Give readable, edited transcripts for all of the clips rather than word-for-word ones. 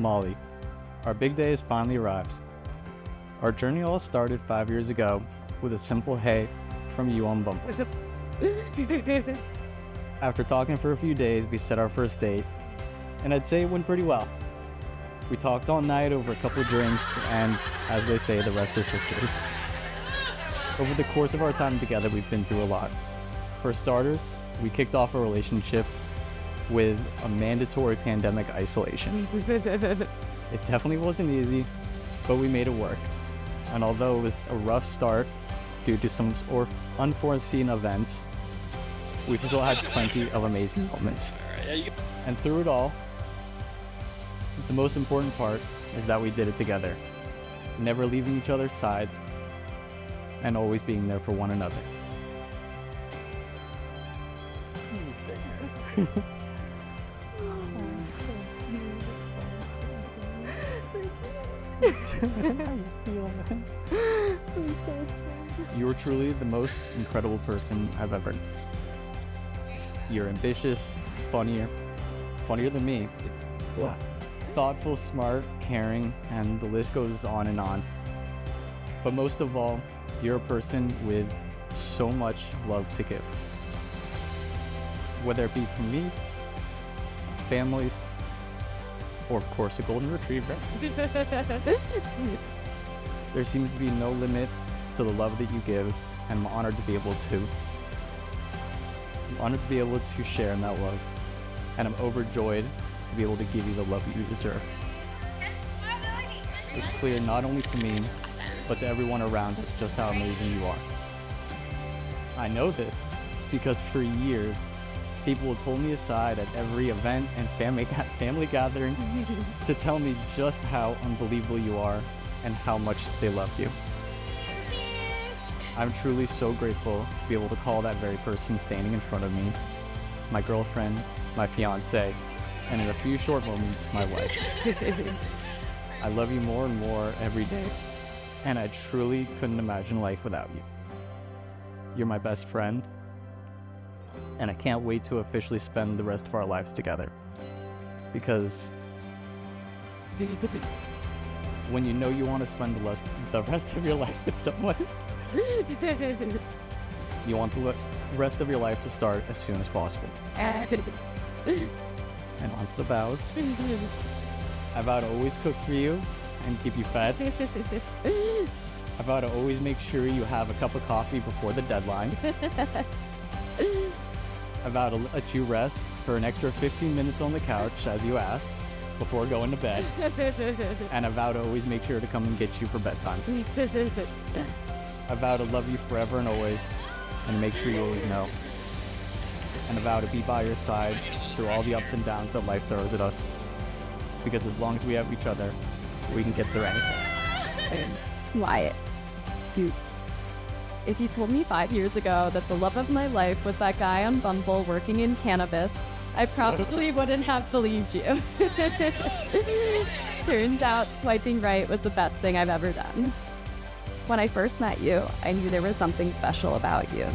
Molly. Our big day has finally arrived. Our journey all started 5 years ago with a simple hey from you on Bumble. After talking for a few days, we set our first date, and I'd say it went pretty well. We talked all night over a couple of drinks, and as they say, the rest is history. Over the course of our time together, we've been through a lot. For starters, we kicked off a relationship with a mandatory pandemic isolation. It definitely wasn't easy, but we made it work. And although it was a rough start due to some unforeseen events, we still had plenty of amazing moments. And through it all, the most important part is that we did it together, never leaving each other's side and always being there for one another. You are truly the most incredible person I've ever known. You're ambitious, funnier than me. Yeah. Thoughtful, smart, caring, and the list goes on and on. But most of all, you're a person with so much love to give. Whether it be from me, families, or of course a golden retriever. There seems to be no limit to the love that you give, and I'm honored to be able to share in that love, and I'm overjoyed to be able to give you the love that you deserve. It's clear not only to me, but to everyone around us just how amazing you are. I know this because for years, people would pull me aside at every event and family gathering to tell me just how unbelievable you are and how much they love you. I'm truly so grateful to be able to call that very person standing in front of me my girlfriend, my fiance, and in a few short moments, my wife. I love you more and more every day, and I truly couldn't imagine life without you. You're my best friend, and I can't wait to officially spend the rest of our lives together. Because when you know you want to spend the rest of your life with someone, you want the rest of your life to start as soon as possible. And on to the vows. I vow to always cook for you and keep you fed. I vow to always make sure you have a cup of coffee before the deadline. I vow to let you rest for an extra 15 minutes on the couch, as you ask, before going to bed. And I vow to always make sure to come and get you for bedtime. I vow to love you forever and always, and make sure you always know. And I vow to be by your side through all the ups and downs that life throws at us. Because as long as we have each other, we can get through anything. Wyatt, if you told me 5 years ago that the love of my life was that guy on Bumble working in cannabis, I probably wouldn't have believed you. Turns out swiping right was the best thing I've ever done. When I first met you, I knew there was something special about you.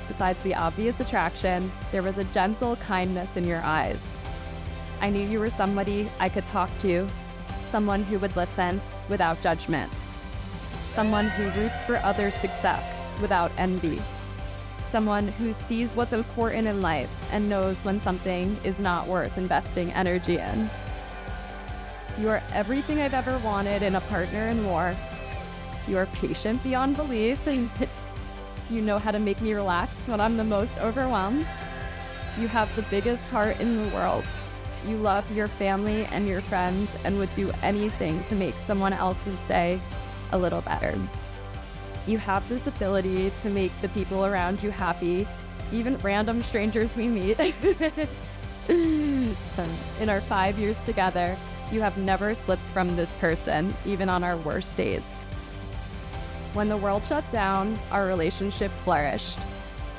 Besides the obvious attraction, there was a gentle kindness in your eyes. I knew you were somebody I could talk to, someone who would listen without judgment, someone who roots for others' success without envy, someone who sees what's important in life and knows when something is not worth investing energy in. You are everything I've ever wanted in a partner and more. You are patient beyond belief. You know how to make me relax when I'm the most overwhelmed. You have the biggest heart in the world. You love your family and your friends and would do anything to make someone else's day a little better. You have this ability to make the people around you happy, even random strangers we meet. In our 5 years together, you have never slipped from this person, even on our worst days. When the world shut down, our relationship flourished.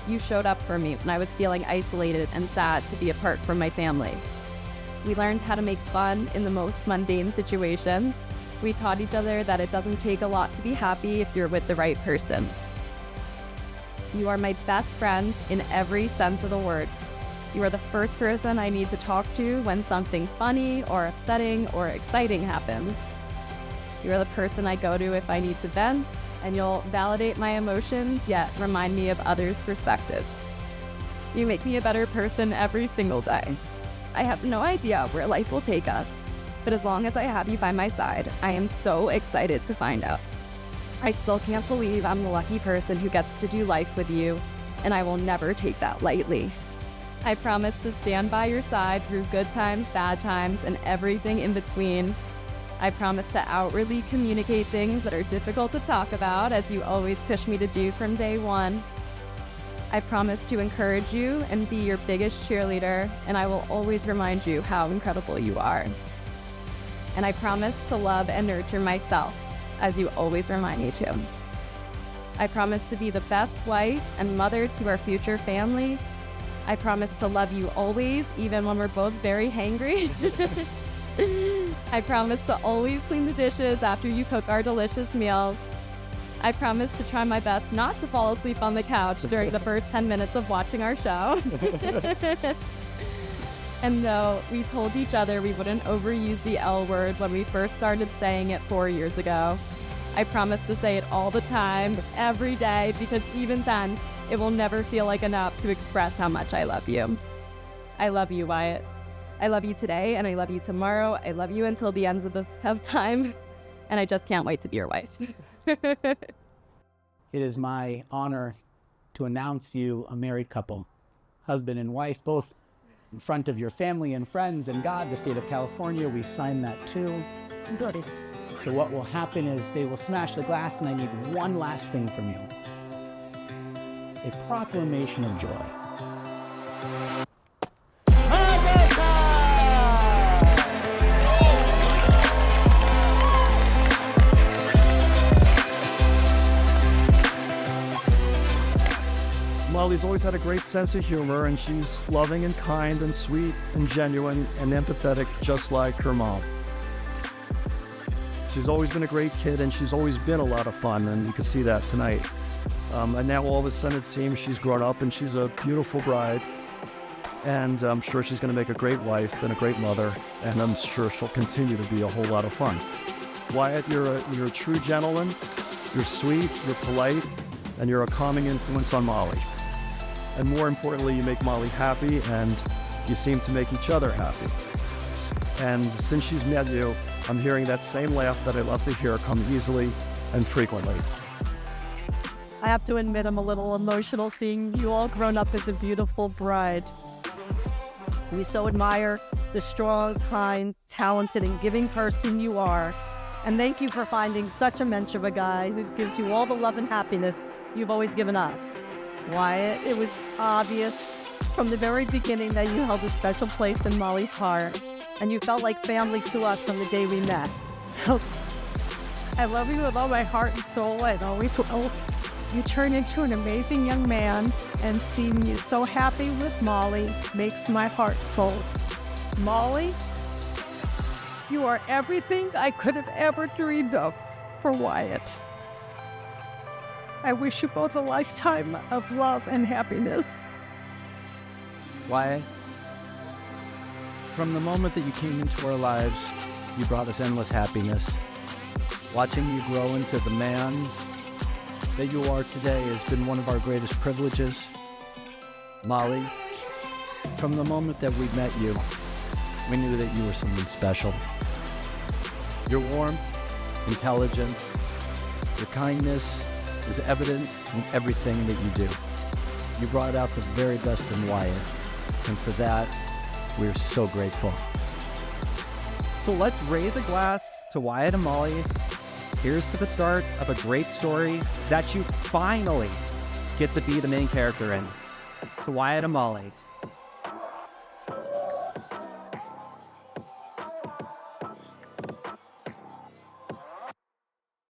You showed up for me when I was feeling isolated and sad to be apart from my family. We learned how to make fun in the most mundane situations. We taught each other that it doesn't take a lot to be happy if you're with the right person. You are my best friend in every sense of the word. You are the first person I need to talk to when something funny or upsetting or exciting happens. You are the person I go to if I need to vent, and you'll validate my emotions, yet remind me of others' perspectives. You make me a better person every single day. I have no idea where life will take us, but as long as I have you by my side, I am so excited to find out. I still can't believe I'm the lucky person who gets to do life with you, and I will never take that lightly. I promise to stand by your side through good times, bad times, and everything in between. I promise to outwardly communicate things that are difficult to talk about, as you always push me to do from day one. I promise to encourage you and be your biggest cheerleader, and I will always remind you how incredible you are. And I promise to love and nurture myself, as you always remind me to. I promise to be the best wife and mother to our future family. I promise to love you always, even when we're both very hangry. I promise to always clean the dishes after you cook our delicious meals. I promise to try my best not to fall asleep on the couch during the first 10 minutes of watching our show. And though we told each other we wouldn't overuse the L word when we first started saying it 4 years ago, I promise to say it all the time, every day, because even then, it will never feel like enough to express how much I love you. I love you, Wyatt. I love you today, and I love you tomorrow. I love you until the ends of time, and I just can't wait to be your wife. It is my honor to announce you a married couple, husband and wife, both in front of your family and friends and God, the state of California. We signed that too. So what will happen is they will smash the glass, and I need one last thing from you. A proclamation of joy. Molly's always had a great sense of humor, and she's loving and kind and sweet and genuine and empathetic, just like her mom. She's always been a great kid, and she's always been a lot of fun, and you can see that tonight. And now all of a sudden it seems she's grown up and she's a beautiful bride, and I'm sure she's going to make a great wife and a great mother, and I'm sure she'll continue to be a whole lot of fun. Wyatt, you're a true gentleman, you're sweet, you're polite, and you're a calming influence on Molly. And more importantly, you make Molly happy, and you seem to make each other happy. And since she's met you, I'm hearing that same laugh that I love to hear come easily and frequently. I have to admit, I'm a little emotional seeing you all grown up as a beautiful bride. We so admire the strong, kind, talented, and giving person you are. And thank you for finding such a mensch of a guy who gives you all the love and happiness you've always given us. Wyatt, it was obvious from the very beginning that you held a special place in Molly's heart, and you felt like family to us from the day we met. I love you with all my heart and soul, and always will. You turn into an amazing young man, and seeing you so happy with Molly makes my heart full. Molly, you are everything I could have ever dreamed of for Wyatt. I wish you both a lifetime of love and happiness. Wyatt, from the moment that you came into our lives, you brought us endless happiness. Watching you grow into the man that you are today has been one of our greatest privileges. Molly, from the moment that we met you, we knew that you were someone special. Your warmth, intelligence, your kindness is evident in everything that you do. You brought out the very best in Wyatt, and for that, we're so grateful. So let's raise a glass to Wyatt and Molly. Here's to the start of a great story that you finally get to be the main character in. To Wyatt and Molly.